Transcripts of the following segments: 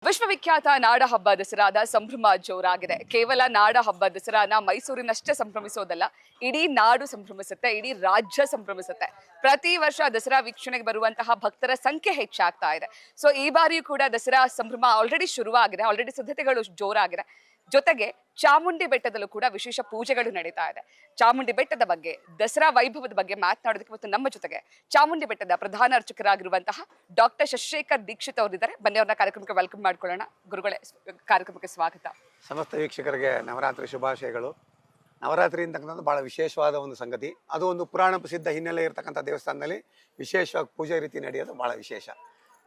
ವಿಶ್ವವಿಖ್ಯಾತ ನಾಡ ಹಬ್ಬ ದಸರಾದ ಸಂಭ್ರಮ ಜೋರಾಗಿದೆ. ಕೇವಲ ನಾಡ ಹಬ್ಬ ದಸರಾನ ಮೈಸೂರಿನಷ್ಟೇ ಸಂಭ್ರಮಿಸೋದಲ್ಲ, ಇಡೀ ನಾಡು ಸಂಭ್ರಮಿಸುತ್ತೆ, ಇಡೀ ರಾಜ್ಯ ಸಂಭ್ರಮಿಸುತ್ತೆ. ಪ್ರತಿ ವರ್ಷ ದಸರಾ ವೀಕ್ಷಣೆಗೆ ಬರುವಂತಹ ಭಕ್ತರ ಸಂಖ್ಯೆ ಹೆಚ್ಚಾಗ್ತಾ ಇದೆ. ಸೊ ಈ ಬಾರಿಯೂ ಕೂಡ ದಸರಾ ಸಂಭ್ರಮ ಆಲ್ರೆಡಿ ಶುರುವಾಗಿದೆ, ಆಲ್ರೆಡಿ ಸಿದ್ಧತೆಗಳು ಜೋರಾಗಿದೆ. ಜೊತೆಗೆ ಚಾಮುಂಡಿ ಬೆಟ್ಟದಲ್ಲೂ ಕೂಡ ವಿಶೇಷ ಪೂಜೆಗಳು ನಡೀತಾ ಇದೆ. ಚಾಮುಂಡಿ ಬೆಟ್ಟದ ಬಗ್ಗೆ, ದಸರಾ ವೈಭವದ ಬಗ್ಗೆ ಮಾತನಾಡೋದಕ್ಕೆ ಇವತ್ತು ನಮ್ಮ ಜೊತೆಗೆ ಚಾಮುಂಡಿ ಬೆಟ್ಟದ ಪ್ರಧಾನ ಅರ್ಚಕರಾಗಿರುವಂತಹ ಡಾಕ್ಟರ್ ಶಶಿಶೇಖರ್ ದೀಕ್ಷಿತ್ ಅವರಿದ್ದಾರೆ. ಬನ್ನಿ ಅವ್ರನ್ನ ಕಾರ್ಯಕ್ರಮಕ್ಕೆ ವೆಲ್ಕಮ್ ಮಾಡ್ಕೊಳ್ಳೋಣ. ಗುರುಗಳೇ, ಕಾರ್ಯಕ್ರಮಕ್ಕೆ ಸ್ವಾಗತ. ಸಮಸ್ತ ವೀಕ್ಷಕರಿಗೆ ನವರಾತ್ರಿ ಶುಭಾಶಯಗಳು. ನವರಾತ್ರಿ ಅಂತಕ್ಕಂಥದ್ದು ಬಹಳ ವಿಶೇಷವಾದ ಒಂದು ಸಂಗತಿ. ಅದು ಒಂದು ಪುರಾಣ ಪ್ರಸಿದ್ಧ ಹಿನ್ನೆಲೆ ಇರತಕ್ಕಂಥ ದೇವಸ್ಥಾನದಲ್ಲಿ ವಿಶೇಷವಾಗಿ ಪೂಜೆ ರೀತಿ ನಡೆಯೋದು ಬಹಳ ವಿಶೇಷ.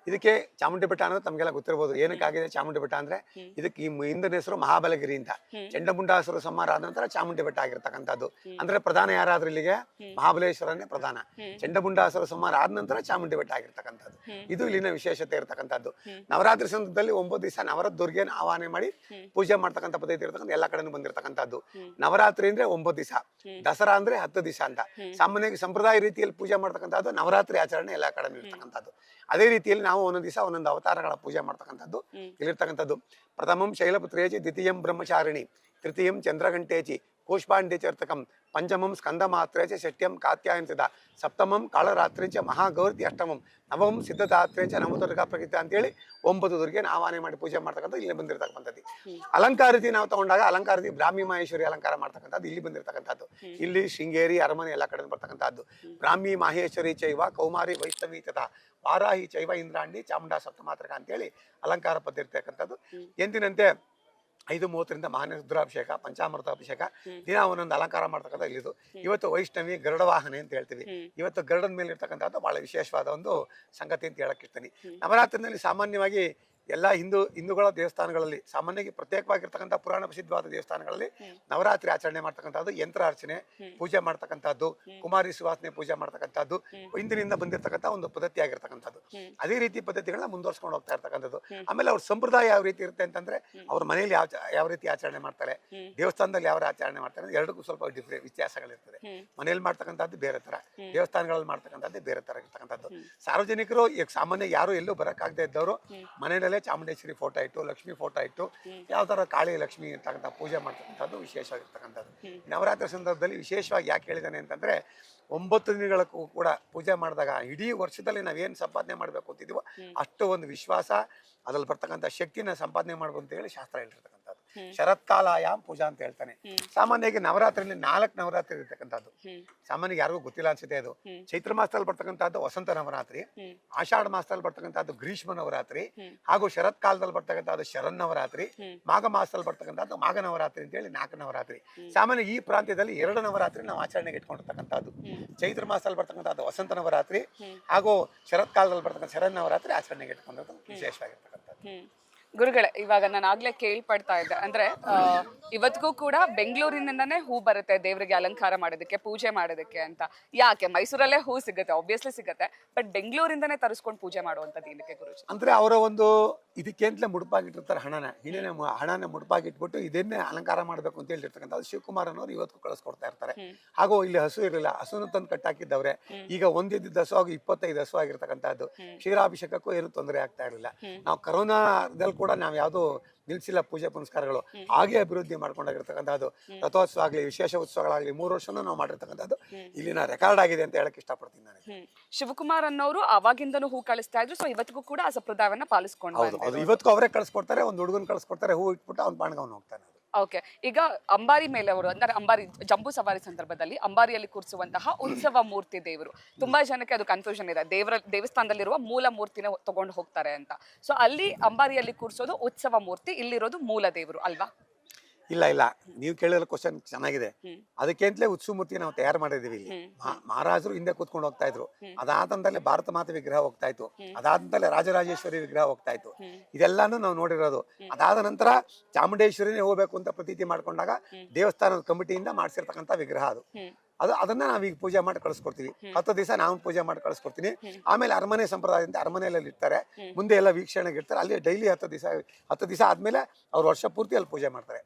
ಇದಕ್ಕೆ ಚಾಮುಂಡಿ ಬೆಟ್ಟ ಅನ್ನೋದು ತಮಗೆಲ್ಲ ಗೊತ್ತಿರಬಹುದು. ಏನಕ್ಕಾಗಿದೆ ಚಾಮುಂಡಿ ಬೆಟ್ಟ ಅಂದ್ರೆ, ಇದಕ್ಕೆ ಈ ಹಿಂದಿನ ಹೆಸರು ಮಹಾಬಲಗಿರಿ ಅಂತ. ಚಂಡಮುಂಡಾಸುರ ಸಂಹಾರ ಆದ ನಂತರ ಚಾಮುಂಡಿ ಬೆಟ್ಟ ಆಗಿರ್ತಕ್ಕಂಥದ್ದು. ಅಂದ್ರೆ ಪ್ರಧಾನ ಯಾರಾದ್ರೂ ಇಲ್ಲಿಗೆ ಮಹಾಬಲೇಶ್ವರನೇ ಪ್ರಧಾನ. ಚಂಡಮುಂಡಾಸುರ ಸಂಹಾರ ಆದ ನಂತರ ಚಾಮುಂಡಿ ಬೆಟ್ಟ ಆಗಿರ್ತಕ್ಕಂಥದ್ದು. ಇದು ಇಲ್ಲಿನ ವಿಶೇಷತೆ ಇರತಕ್ಕಂಥದ್ದು. ನವರಾತ್ರಿ ಸಂದರ್ಭದಲ್ಲಿ 9 ದಿವಸ ನವರತ್ ದುರ್ಗೆನ ಆವಾಹನೆ ಮಾಡಿ ಪೂಜೆ ಮಾಡ್ತಕ್ಕಂಥ ಪದ್ಧತಿ ಇರತಕ್ಕಂಥ ಎಲ್ಲಾ ಕಡೆನೂ ಬಂದಿರತಕ್ಕಂಥದ್ದು. ನವರಾತ್ರಿ ಅಂದ್ರೆ 9 ದಿವಸ, ದಸರಾ ಅಂದ್ರೆ 10 ದಿವಸ ಅಂತ ಸಾಮಾನ್ಯವಾಗಿ ಸಂಪ್ರದಾಯ ರೀತಿಯಲ್ಲಿ ಪೂಜೆ ಮಾಡ್ತಕ್ಕಂಥದ್ದು ನವರಾತ್ರಿ ಆಚರಣೆ ಎಲ್ಲಾ ಕಡೆ ಇರ್ತಕ್ಕಂಥದ್ದು. ಅದೇ ರೀತಿಯಲ್ಲಿ ನಾವು ಒಂದೊಂದು ದಿವಸ ಒಂದೊಂದು ಅವತಾರಗಳ ಪೂಜೆ ಮಾಡ್ತಕ್ಕಂಥದ್ದು ಇಲ್ಲಿರ್ತಕ್ಕಂಥದ್ದು. ಪ್ರಥಮಂ ಶೈಲಪುತ್ರೇಚಿ, ದ್ವಿತೀಯಂ ಬ್ರಹ್ಮಚಾರಿಣಿ, ತೃತೀಯಂ ಚಂದ್ರಘಂಟೇಚಿ, ಕೂಷ್ಪಾಂಡೇಚರ್ತಕಂ, ಪಂಚಮಂ ಸ್ಕಂದಮಾತ್ರೇಚ, ಷಷ್ಟ್ಯಂ ಕಾತ್ಯಾಯನಸಿದ, ಸಪ್ತಮಂ ಕಾಳರಾತ್ರಿಂಚ, ಮಹಾಗೌರಿ ಅಷ್ಟಮಂ, ನವಮಂ ಸಿದ್ಧತಾತ್ರೇಂಚ, ನವದುರ್ಗಾ ಪ್ರಕೃತಿ ಅಂತೇಳಿ 9 ದುರ್ಗೆನ ಆವಾಹನೆ ಮಾಡಿ ಪೂಜೆ ಮಾಡ್ತಕ್ಕಂಥ ಇಲ್ಲಿ ಬಂದಿರತಕ್ಕಂಥದ್ದು. ಅಲಂಕಾರ ರೀತಿ ನಾವು ತಗೊಂಡಾಗ ಅಲಂಕಾರ ರೀತಿ ಬ್ರಾಹ್ಮಿ ಮಹೇಶ್ವರಿ ಅಲಂಕಾರ ಮಾಡ್ತಕ್ಕಂಥದ್ದು ಇಲ್ಲಿ ಬಂದಿರತಕ್ಕಂಥದ್ದು. ಇಲ್ಲಿ ಶೃಂಗೇರಿ ಅರಮನೆ ಎಲ್ಲ ಕಡೆ ಬರ್ತಕ್ಕಂಥದ್ದು. ಬ್ರಾಹ್ಮಿ ಮಾಹೇಶ್ವರಿ ಚೈವ ಕೌಮಾರಿ ವೈಷ್ಣವಿ ತಥಾ ವಾರಾಹಿ ಚೈವ ಇಂದ್ರಾಂಡಿ ಚಾಮುಂಡಾ ಸಪ್ತಮಾತ್ರಕ ಅಂತೇಳಿ ಅಲಂಕಾರ ಪದ್ಧತಿ ಇರ್ತಕ್ಕಂಥದ್ದು. ಎಂದಿನಂತೆ 5:30ರಿಂದ ಮಹಾನ ರುದ್ರಾಭಿಷೇಕ, ಪಂಚಾಮೃತ ಅಭಿಷೇಕ, ದಿನ ಒಂದೊಂದು ಅಲಂಕಾರ ಮಾಡ್ತಕ್ಕಂಥ ಇಲ್ಲಿದು. ಇವತ್ತು ವೈಷ್ಣವಿ ಗರುಡ ವಾಹನೆ ಅಂತ ಹೇಳ್ತೀವಿ. ಇವತ್ತು ಗರುಡನ ಮೇಲೆ ಇರ್ತಕ್ಕಂಥದ್ದು ಬಹಳ ವಿಶೇಷವಾದ ಒಂದು ಸಂಗತಿ ಅಂತ ಹೇಳಕ್ ಇರ್ತೀನಿ. ನವರಾತ್ರಿನಲ್ಲಿ ಸಾಮಾನ್ಯವಾಗಿ ಎಲ್ಲ ಹಿಂದೂಗಳ ದೇವಸ್ಥಾನಗಳಲ್ಲಿ ಸಾಮಾನ್ಯವಾಗಿ ಪ್ರತ್ಯೇಕವಾಗಿರ್ತಕ್ಕಂಥ ಪುರಾಣ ಪ್ರಸಿದ್ಧವಾದ ದೇವಸ್ಥಾನಗಳಲ್ಲಿ ನವರಾತ್ರಿ ಆಚರಣೆ ಮಾಡ್ತಕ್ಕಂಥದ್ದು, ಯಂತ್ರ ಅರ್ಚನೆ ಪೂಜೆ ಮಾಡ್ತಕ್ಕಂಥದ್ದು, ಕುಮಾರಿ ಸುವಾಸನೆ ಪೂಜೆ ಮಾಡ್ತಕ್ಕಂಥದ್ದು ಹಿಂದಿನಿಂದ ಬಂದಿರತಕ್ಕಂಥ ಒಂದು ಪದ್ಧತಿ ಆಗಿರ್ತಕ್ಕಂಥದ್ದು. ಅದೇ ರೀತಿ ಪದ್ಧತಿಗಳನ್ನ ಮುಂದುವರ್ಸ್ಕೊಂಡು ಹೋಗ್ತಾ ಇರ್ತಕ್ಕಂಥದ್ದು. ಆಮೇಲೆ ಅವ್ರ ಸಂಪ್ರದಾಯ ಯಾವ ರೀತಿ ಇರುತ್ತೆ ಅಂತಂದ್ರೆ, ಅವ್ರ ಮನೆಯಲ್ಲಿ ಯಾವ ರೀತಿ ಆಚರಣೆ ಮಾಡ್ತಾರೆ, ದೇವಸ್ಥಾನದಲ್ಲಿ ಯಾವ ಆಚರಣೆ ಮಾಡ್ತಾರೆ, ಎರಡಕ್ಕೂ ಸ್ವಲ್ಪ ವ್ಯತ್ಯಾಸಗಳಿರ್ತದೆ. ಮನೆಯಲ್ಲಿ ಮಾಡ್ತಕ್ಕಂಥದ್ದು ಬೇರೆ ತರ, ದೇವಸ್ಥಾನಗಳಲ್ಲಿ ಮಾಡ್ತಕ್ಕಂಥದ್ದು ಬೇರೆ ತರ ಇರ್ತಕ್ಕಂಥದ್ದು. ಸಾರ್ವಜನಿಕರು ಈಗ ಸಾಮಾನ್ಯ ಯಾರು ಎಲ್ಲೂ ಬರಕ್ಕಾಗದೇ ಇದ್ದವರು ಮನೆಯಲ್ಲೇ ಚಾಮುಂಡೇಶ್ವರಿ ಫೋಟೋ ಇಟ್ಟು, ಲಕ್ಷ್ಮಿ ಫೋಟೋ ಇಟ್ಟು, ಯಾವ ತರ ಕಾಳಿ ಲಕ್ಷ್ಮಿ ಇರ್ತಕ್ಕಂಥ ಪೂಜೆ ಮಾಡ್ತಕ್ಕಂಥದ್ದು ವಿಶೇಷವಾಗಿರ್ತಕ್ಕಂಥದ್ದು. ನವರಾತ್ರಿ ಸಂದರ್ಭದಲ್ಲಿ ವಿಶೇಷವಾಗಿ ಯಾಕೆ ಹೇಳಿದಾನೆ ಅಂತಂದ್ರೆ, 9 ದಿನಗಳಕ್ಕೂ ಕೂಡ ಪೂಜೆ ಮಾಡಿದಾಗ ಇಡೀ ವರ್ಷದಲ್ಲಿ ನಾವೇನು ಸಂಪಾದನೆ ಮಾಡಬೇಕು ಅಂತಿದೀವೋ ಅಷ್ಟು ಒಂದು ವಿಶ್ವಾಸ, ಅದ್ರಲ್ಲಿ ಬರ್ತಕ್ಕಂಥ ಶಕ್ತಿನ ಸಂಪಾದನೆ ಮಾಡ್ಬೋದು ಅಂತ ಹೇಳಿ ಶಾಸ್ತ್ರ ಹೇಳಿರ್ತಕ್ಕಂಥದ್ದು. ಶರತ್ಕಾಲಯಾಮ್ ಪೂಜಾ ಅಂತ ಹೇಳ್ತಾನೆ. ಸಾಮಾನ್ಯವಾಗಿ ನವರಾತ್ರಿಯಲ್ಲಿ 4 ನವರಾತ್ರಿ ಇರ್ತಕ್ಕಂಥದ್ದು. ಸಾಮಾನ್ಯವಾಗಿ ಯಾರಿಗೂ ಗೊತ್ತಿಲ್ಲ ಅನ್ಸುತ್ತೆ. ಅದು ಚೈತ್ರ ಮಾಸದಲ್ಲಿ ಬರ್ತಕ್ಕಂಥದ್ದು ವಸಂತ ನವರಾತ್ರಿ, ಆಷಾಢ ಮಾಸದಲ್ಲಿ ಬರ್ತಕ್ಕಂಥದ್ದು ಗ್ರೀಷ್ಮ ನವರಾತ್ರಿ, ಹಾಗೂ ಶರತ್ ಕಾಲದಲ್ಲಿ ಬರ್ತಕ್ಕಂಥದ್ದು ಶರನ್ ನವರಾತ್ರಿ, ಮಾಘ ಮಾಸದಲ್ಲಿ ಬರ್ತಕ್ಕಂಥದ್ದು ಮಾಘ ನವರಾತ್ರಿ ಅಂತ ಹೇಳಿ 4 ನವರಾತ್ರಿ. ಸಾಮಾನ್ಯ ಈ ಪ್ರಾಂತ್ಯದಲ್ಲಿ 2 ನವರಾತ್ರಿ ನಾವು ಆಚರಣೆಗೆ ಇಟ್ಕೊಂಡಿರ್ತಕ್ಕಂಥದ್ದು. ಚೈತ್ರ ಮಾಸದಲ್ಲಿ ಬರ್ತಕ್ಕಂಥದ್ದು ವಸಂತ ನವರಾತ್ರಿ, ಹಾಗೂ ಶರತ್ ಕಾಲದಲ್ಲಿ ಬರ್ತಕ್ಕಂಥ ಶರನ್ ನವರಾತ್ರಿ ಆಚರಣೆಗೆ ಇಟ್ಕೊಂಡದ್ದು ವಿಶೇಷವಾಗಿರ್ತಕ್ಕಂಥದ್ದು. ಗುರುಗಳೇ, ಇವಾಗ ನಾನು ಆಗ್ಲೇ ಕೇಳ್ಪಡ್ತಾ ಇದ್ದೆ, ಅಂದ್ರೆ ಇವತ್ತಿಗೂ ಕೂಡ ಬೆಂಗಳೂರಿನಿಂದನೇ ಹೂ ಬರುತ್ತೆ ದೇವರಿಗೆ ಅಲಂಕಾರ ಮಾಡೋದಕ್ಕೆ, ಪೂಜೆ ಮಾಡೋದಕ್ಕೆ ಅಂತ. ಯಾಕೆ ಮೈಸೂರಲ್ಲೇ ಹೂ ಸಿಗುತ್ತೆ, ಆಬ್ವಿಯಸ್ಲಿ ಸಿಗುತ್ತೆ, ಬಟ್ ಬೆಂಗಳೂರಿಂದನೇ ತರಿಸ್ಕೊಂಡು ಪೂಜೆ ಮಾಡುವಂಥದ್ದು ಏನಕ್ಕೆ ಗುರುಜಿ? ಅಂದ್ರೆ ಅವರ ಒಂದು ಇದಕ್ಕೆ ಅಂತಲೇ ಮುಡುಪಾಗಿಟ್ಟಿರ್ತಾರೆ ಹಣನ ಮುಡುಪಾಗಿಟ್ಬಿಟ್ಟು ಇದನ್ನೇ ಅಲಂಕಾರ ಮಾಡಬೇಕು ಅಂತ ಹೇಳಿರ್ತಕ್ಕಂಥದ್ದು. ಶಿವಕುಮಾರ್ ಅನ್ನೋರು ಇವತ್ತು ಕಳಿಸ್ಕೊಡ್ತಾ ಇರ್ತಾರೆ. ಹಾಗೂ ಇಲ್ಲಿ ಹಸು ಇರಲಿಲ್ಲ, ಹಸುನ ತಂದು ಕಟ್ಟಾಕಿದ್ದವ್ರೆ. ಈಗ ಒಂದಿದ್ದ ಹಸು ಆಗಿ 25 ಹಸು ಆಗಿರ್ತಕ್ಕಂಥದ್ದು. ಕ್ಷೀರಾಭಿಷೇಕಕ್ಕೂ ಏನು ತೊಂದರೆ ಆಗ್ತಾ ಇರಲಿಲ್ಲ. ನಾವು ಕರೋನಾದಲ್ಲಿ ಕೂಡ ನಾವು ಯಾವ್ದು ನಿಲ್ಸಿಲ್ಲ ಪೂಜೆ ಪುನಸ್ಕಾರಗಳು, ಹಾಗೆ ಅಭಿವೃದ್ಧಿ ಮಾಡ್ಕೊಂಡಾಗಿರ್ತಕ್ಕಂಥದ್ದು. ರಥೋತ್ಸವ ಆಗ್ಲಿ, ವಿಶೇಷ ಉತ್ಸವಗಳಾಗ್ಲಿ 3 ವರ್ಷನೂ ನಾವು ಮಾಡಿರ್ತಕ್ಕಂಥದ್ದು ಇಲ್ಲಿನ ರೆಕಾರ್ಡ್ ಆಗಿದೆ ಅಂತ ಹೇಳಕ್ ಇಷ್ಟಪಡ್ತೀನಿ ನಾನು. ಶಿವಕುಮಾರ್ ಅನ್ನೋರು ಅವಾಗಿಂದನೂ ಹೂ ಕಳಿಸ್ತಾ ಇದ್ರು, ಸೊ ಇವತ್ತಿಗೂ ಕೂಡ ಆ ಸಂಪ್ರದಾಯವನ್ನ ಪಾಲಿಸ್ಕೊಂಡು ಇವತ್ತಿಗೂ ಅವರೇ ಕಳ್ಸಿಕೊಡ್ತಾರೆ. ಒಂದು ಹುಡುಗನ್ ಕಳ್ಸಿಕೊಡ್ತಾರೆ, ಹೂ ಇಟ್ಬಿಟ್ಟು ಅವ್ನ ಬಾಣ್ಗವ್ನು ಹೋಗ್ತಾನೆ. ಓಕೆ, ಈಗ ಅಂಬಾರಿ ಮೇಲೆ ಅವರು ಅಂದ್ರೆ ಅಂಬಾರಿ ಜಂಬೂ ಸವಾರಿ ಸಂದರ್ಭದಲ್ಲಿ ಅಂಬಾರಿಯಲ್ಲಿ ಕೂರಿಸುವಂತಹ ಉತ್ಸವ ಮೂರ್ತಿ ದೇವರು, ತುಂಬಾ ಜನಕ್ಕೆ ಅದು ಕನ್ಫ್ಯೂಷನ್ ಇದೆ. ದೇವಸ್ಥಾನದಲ್ಲಿರುವ ಮೂಲ ಮೂರ್ತಿನ ತಗೊಂಡು ಹೋಗ್ತಾರೆ ಅಂತ. ಸೊ ಅಲ್ಲಿ ಅಂಬಾರಿಯಲ್ಲಿ ಕೂರಿಸೋದು ಉತ್ಸವ ಮೂರ್ತಿ, ಇಲ್ಲಿರೋದು ಮೂಲ ದೇವರು ಅಲ್ವಾ? ಇಲ್ಲ, ನೀವು ಕೇಳಿರೋ ಕ್ವಶನ್ ಚೆನ್ನಾಗಿದೆ. ಅದಕ್ಕೆಂತಲೇ ಉತ್ಸವ ಮೂರ್ತಿ ನಾವು ತಯಾರು ಮಾಡಿದೀವಿ. ಇಲ್ಲಿ ಮಹಾರಾಜರು ಹಿಂದೆ ಕೂತ್ಕೊಂಡು ಹೋಗ್ತಾ ಇದ್ರು. ಅದಾದಂತಲೇ ಭಾರತ ಮಾತೆ ವಿಗ್ರಹ ಹೋಗ್ತಾ ಇತ್ತು. ಅದಾದಂತಲೇ ರಾಜರಾಜೇಶ್ವರಿ ವಿಗ್ರಹ ಹೋಗ್ತಾ ಇತ್ತು. ಇದೆಲ್ಲಾನು ನಾವು ನೋಡಿರೋದು. ಅದಾದ ನಂತರ ಚಾಮುಂಡೇಶ್ವರಿನೇ ಹೋಗ್ಬೇಕು ಅಂತ ಪ್ರತೀತಿ ಮಾಡ್ಕೊಂಡಾಗ ದೇವಸ್ಥಾನದ ಕಮಿಟಿಯಿಂದ ಮಾಡಿಸಿರ್ತಕ್ಕಂಥ ವಿಗ್ರಹ ಅದು. ಅದನ್ನ ನಾವೀಗ ಪೂಜೆ ಮಾಡಿ ಕಳಿಸ್ಕೊಡ್ತೀವಿ. 10 ದಿವಸ ನಾವು ಪೂಜೆ ಮಾಡಿ ಕಳಿಸ್ಕೊಡ್ತೀನಿ. ಆಮೇಲೆ ಅರಮನೆ ಸಂಪ್ರದಾಯದಿಂದ ಅರಮನೆಯಲ್ಲಿ ಇರ್ತಾರೆ, ಮುಂದೆ ಎಲ್ಲ ವೀಕ್ಷಣೆಗೆ ಇರ್ತಾರೆ. ಅಲ್ಲಿ ಡೈಲಿ 10 ದಿವಸ ಆದ್ಮೇಲೆ ಅವ್ರು ವರ್ಷ ಪೂರ್ತಿ ಅಲ್ಲಿ ಪೂಜೆ ಮಾಡ್ತಾರೆ.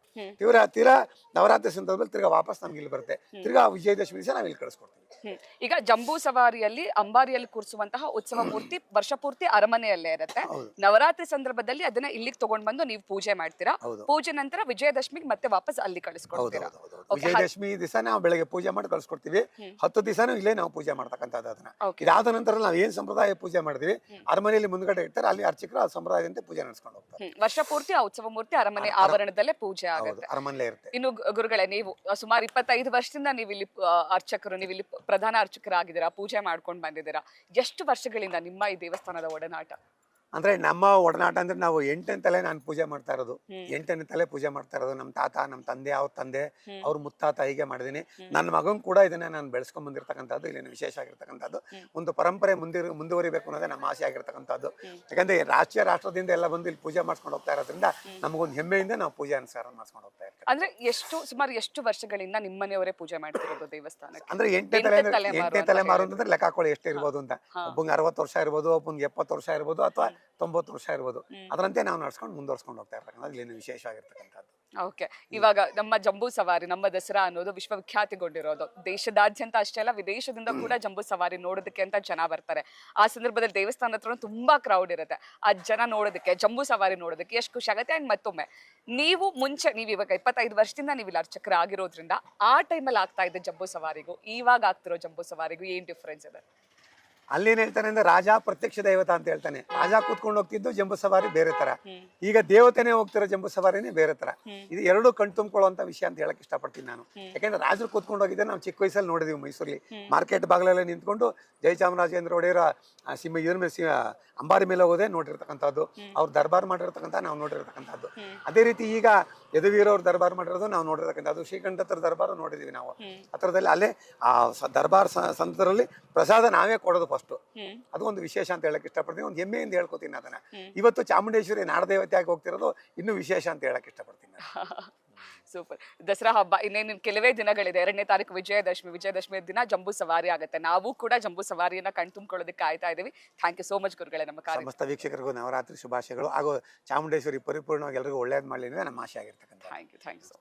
ತೀರಾ ನವರಾತ್ರಿ ಸಂದರ್ಭದಲ್ಲಿ ತಿರ್ಗಾ ವಾಪಸ್ ನಮ್ಗೆ ಇಲ್ಲಿ ಬರುತ್ತೆ. ತಿರ್ಗಾ ವಿಜಯದಶಮಿ ದಿವಸ ನಾವು ಇಲ್ಲಿ ಕಳಿಸ್ಕೊಡ್ತೀವಿ. ಈಗ ಜಂಬೂ ಸವಾರಿಯಲ್ಲಿ ಅಂಬಾರಿಯಲ್ಲಿ ಕೂರಿಸುವಂತಹ ಉತ್ಸವ ಮೂರ್ತಿ ವರ್ಷ ಪೂರ್ತಿ ಅರಮನೆಯಲ್ಲೇ ಇರುತ್ತೆ. ನವರಾತ್ರಿ ಸಂದರ್ಭದಲ್ಲಿ ಅದನ್ನ ಇಲ್ಲಿಗೆ ತಗೊಂಡ್ ಬಂದು ನೀವು ಪೂಜೆ ಮಾಡ್ತೀರಾ. ಪೂಜೆ ನಂತರ ವಿಜಯದಶಮಿಗೆ ಮತ್ತೆ ವಾಪಸ್ ಅಲ್ಲಿ ಕಳಿಸ್ಕೊಡ್ತೀರಾ. ವಿಜಯದಶಮಿ ದಿವಸ ನಾವು ಬೆಳಗ್ಗೆ ಪೂಜೆ ಮಾಡಿ ಕಳ್ಸಿಕೊಡ್ತೀವಿ. 10 ದಿವಸನೂ ಇಲ್ಲೇ ನಾವು ಪೂಜೆ ಮಾಡ್ತಕ್ಕಂಥದ್ದು. ಅದನ್ನ ಇದಾದ ನಂತರ ನಾವು ಏನ್ ಸಂಪ್ರದಾಯ ಪೂಜೆ ಮಾಡಿದ್ವಿ ಅರಮನೆಯಲ್ಲಿ ಮುಂದ್ಗಡೆ ಇರ್ತಾರೆ, ಅಲ್ಲಿ ಅರ್ಚಕರು ಆ ಸಂಪ್ರದಾಯದಂತೆ ಪೂಜೆ ನಡೆಸ್ಕೊಂಡು ಹೋಗ್ತಾರೆ. ವರ್ಷ ಪೂರ್ತಿ ಆ ಉತ್ಸವ ಮೂರ್ತಿ ಅರಮನೆ ಆವರಣದಲ್ಲೇ ಪೂಜೆ ಆಗುತ್ತೆ, ಅರಮನೆ ಇರುತ್ತೆ. ಇನ್ನು ಗುರುಗಳೇ, ನೀವು ಸುಮಾರು 25 ವರ್ಷದಿಂದ ನೀವು ಇಲ್ಲಿ ಅರ್ಚಕರು, ನೀವು ಇಲ್ಲಿ ಪ್ರಧಾನ ಅರ್ಚಕರಾಗಿದ್ದೀರಾ, ಪೂಜೆ ಮಾಡ್ಕೊಂಡು ಬಂದಿದ್ದೀರಾ. ಎಷ್ಟು ವರ್ಷಗಳಿಂದ ನಿಮ್ಮ ಈ ದೇವಸ್ಥಾನದ ಒಡನಾಟ? ಅಂದ್ರೆ ನಮ್ಮ ಒಡನಾಟ ಅಂದ್ರೆ ನಾವು 8ನೇ ತಲೆ ನಾನು ಪೂಜೆ ಮಾಡ್ತಾ ಇರೋದು. 8ನೇ ತಲೆ ಪೂಜೆ ಮಾಡ್ತಾ ಇರೋದು. ನಮ್ಮ ತಾತ, ನಮ್ಮ ತಂದೆ, ಅವ್ರ ತಂದೆ, ಅವ್ರ ಮುತ್ತಾತ ಹೀಗೆ ಮಾಡಿದೀನಿ. ನನ್ನ ಮಗನ್ ಕೂಡ ಇದನ್ನ ನಾನು ಬೆಳೆಸ್ಕೊಂಡ್ ಬಂದಿರ್ತಕ್ಕಂಥದ್ದು. ಇಲ್ಲಿನ ವಿಶೇಷ ಆಗಿರ್ತಕ್ಕಂಥದ್ದು ಒಂದು ಪರಂಪರೆ ಮುಂದುವರಿಬೇಕು ಅನ್ನೋದೇ ನಮ್ಮ ಆಸೆ ಆಗಿರ್ತಕ್ಕಂಥದ್ದು. ಯಾಕಂದ್ರೆ ರಾಷ್ಟ್ರದಿಂದ ಎಲ್ಲ ಬಂದು ಇಲ್ಲಿ ಪೂಜೆ ಮಾಡ್ಸ್ಕೊಂಡು ಹೋಗ್ತಾ ಇರೋದ್ರಿಂದ ನಮಗೊಂದು ಹೆಮ್ಮೆಯಿಂದ ನಾವು ಪೂಜೆ ಅನುಸಾರ ಮಾಡ್ಸ್ಕೊಂಡು ಹೋಗ್ತಾ ಇರ್ತೀವಿ. ಅಂದ್ರೆ ಸುಮಾರು ಎಷ್ಟು ವರ್ಷಗಳಿಂದ ನಿಮ್ಮನೆಯವರೇ ಪೂಜೆ ಮಾಡ್ತಿರೋದು ದೇವಸ್ಥಾನಕ್ಕೆ? ಅಂದ್ರೆ 8ನೇ ತಲೆಮಾರು ಅಂತಂದ್ರೆ ಲೆಕ್ಕ ಹಾಕೊಳ್ಳಿ ಎಷ್ಟು ಇರ್ಬೋದು ಅಂತ. ಒಬ್ಬಂಗೆ 60 ವರ್ಷ ಇರ್ಬೋದು, ಒಬ್ಬಂಗೆ 70 ವರ್ಷ ಇರ್ಬೋದು, ಅಥವಾ 90 ವರ್ಷ ಇರ್ಬೋದು. ಅದರಂತೆ ನಾವು ನಡ್ಸ್ಕೊಂಡು ಮುಂದುವರ್ಸ್ಕೊಂಡು ಹೋಗ್ತಾ ಇರ್ತಕ್ಕಂಥ ಇಲ್ಲಿನ ವಿಶೇಷವಾಗಿರ್ತಕ್ಕಂಥದ್ದು. ಓಕೆ, ಇವಾಗ ನಮ್ಮ ಜಂಬೂ ಸವಾರಿ, ನಮ್ಮ ದಸರಾ ಅನ್ನೋದು ವಿಶ್ವವಿಖ್ಯಾತಿಗೊಂಡಿರೋದು. ದೇಶದಾದ್ಯಂತ ಅಷ್ಟೇ ಅಲ್ಲ, ವಿದೇಶದಿಂದ ಕೂಡ ಜಂಬೂ ಸವಾರಿ ನೋಡೋದಕ್ಕೆ ಅಂತ ಜನ ಬರ್ತಾರೆ. ಆ ಸಂದರ್ಭದಲ್ಲಿ ದೇವಸ್ಥಾನ ಹತ್ರ ತುಂಬಾ ಕ್ರೌಡ್ ಇರುತ್ತೆ. ಆ ಜನ ನೋಡೋದಕ್ಕೆ, ಜಂಬೂ ಸವಾರಿ ನೋಡೋದಕ್ಕೆ ಎಷ್ಟು ಖುಷಿ ಆಗುತ್ತೆ. ಅಂಡ್ ಮತ್ತೊಮ್ಮೆ ನೀವು ಇವಾಗ 25 ವರ್ಷದಿಂದ ನೀವು ಇಲ್ಲಿ ಅರ್ಚಕರ ಆಗಿರೋದ್ರಿಂದ ಆ ಟೈಮಲ್ಲಿ ಆಗ್ತಾ ಇದ್ದ ಜಂಬೂ ಸವಾರಿಗೂ ಇವಾಗ ಆಗ್ತಿರೋ ಜಂಬೂ ಸವಾರಿಗೂ ಏನ್ ಡಿಫ್ರೆನ್ಸ್ ಇದೆ? ಅಲ್ಲೇನ್ ಹೇಳ್ತಾನೆ ಅಂದ್ರೆ ರಾಜ ಪ್ರತ್ಯಕ್ಷ ದೇವತಾ ಅಂತ ಹೇಳ್ತಾನೆ. ರಾಜ ಕೂತ್ಕೊಂಡು ಹೋಗ್ತಿದ್ದು ಜಂಬೂ ಸವಾರಿ ಬೇರೆ ತರ, ಈಗ ದೇವತೆನೇ ಹೋಗ್ತಿರೋ ಜಂಬೂ ಸವಾರಿನೇ ಬೇರೆ ತರ. ಇದು ಎರಡು ಕಣ್ ತುಂಬಿಕೊಳ್ಳುವಂತ ವಿಷಯ ಅಂತ ಹೇಳಕ್ ಇಷ್ಟಪಡ್ತೀನಿ ನಾನು. ಯಾಕಂದ್ರೆ ರಾಜರು ಕೂತ್ಕೊಂಡು ಹೋಗಿದ್ದೆ ನಾವು ಚಿಕ್ಕ ವಯಸ್ಸಲ್ಲಿ ನೋಡಿದೀವಿ ಮೈಸೂರಲ್ಲಿ. ಮಾರ್ಕೆಟ್ ಬಾಗಿಲಲ್ಲೇ ನಿಂತ್ಕೊಂಡು ಜಯಚಾಮರಾಜೇಂದ್ರ ಒಡೆಯರ ಅಂಬಾರಿ ಮೇಲೆ ಹೋಗೋದೇ ನೋಡಿರ್ತಕ್ಕಂಥದ್ದು. ಅವ್ರು ದರ್ಬಾರ್ ಮಾಡಿರ್ತಕ್ಕಂಥ ನಾವು ನೋಡಿರ್ತಕ್ಕಂಥದ್ದು. ಅದೇ ರೀತಿ ಈಗ ಯದುವೀರವ್ರ ದರ್ಬಾರ್ ಮಾಡಿರೋದು ನಾವು ನೋಡಿರ್ತಕ್ಕಂಥದ್ದು. ಶ್ರೀಕಂಠತ್ರ ದರ್ಬಾರ್ ನೋಡಿದೀವಿ ನಾವು. ಹತ್ರದಲ್ಲಿ ಅಲ್ಲೇ ಆ ದರ್ಬಾರ್ ಸಂದರ್ಭದಲ್ಲಿ ಪ್ರಸಾದ ನಾವೇ ಕೊಡೋದು ಫಸ್ಟ್. ಅದು ಒಂದು ವಿಶೇಷ ಅಂತ ಹೇಳಕ್ ಇಷ್ಟಪಡ್ತೀನಿ, ಒಂದು ಹೆಮ್ಮೆಯಿಂದ ಹೇಳ್ಕೊತೀನಿ ಅದನ್ನ. ಇವತ್ತು ಚಾಮುಂಡೇಶ್ವರಿ ನಾಡದೇವತೆಯಾಗಿ ಹೋಗ್ತಿರೋದು ಇನ್ನೂ ವಿಶೇಷ ಅಂತ ಹೇಳಕ್ ಇಷ್ಟಪಡ್ತೀನಿ. ಸೂಪರ್. ದಸರಾ ಹಬ್ಬ ಇನ್ನೇನು ಕೆಲವೇ ದಿನಗಳಿದೆ. 2ನೇ ತಾರೀಕು ವಿಜಯದಶಮಿ ದಿನ ಜಂಬೂ ಸವಾರಿ ಆಗುತ್ತೆ. ನಾವು ಕೂಡ ಜಂಬೂ ಸವಾರಿಯನ್ನ ಕಣ್ತುಂಬಿಕೊಳ್ಳೋದಕ್ಕೆ ಕಾಯ್ತಾ ಇದೀವಿ. ಥ್ಯಾಂಕ್ ಯು ಸೋ ಮಚ್ ಗುರುಗಳೇ. ನಮ್ಮ ಸಮಸ್ತ ವೀಕ್ಷಕರಿಗೂ ನವರಾತ್ರಿ ಶುಭಾಶಯಗಳು. ಹಾಗೂ ಚಾಮುಂಡೇಶ್ವರಿ ಪರಿಪೂರ್ಣವಾಗಿ ಎಲ್ಲರಿಗೂ ಒಳ್ಳೇದು ಮಾಡಲಿ ಅನ್ನೋದೇ ನಮ್ಮ ಆಶೆ ಆಗಿರ್ತಕ್ಕಂಥ. Thank you so much.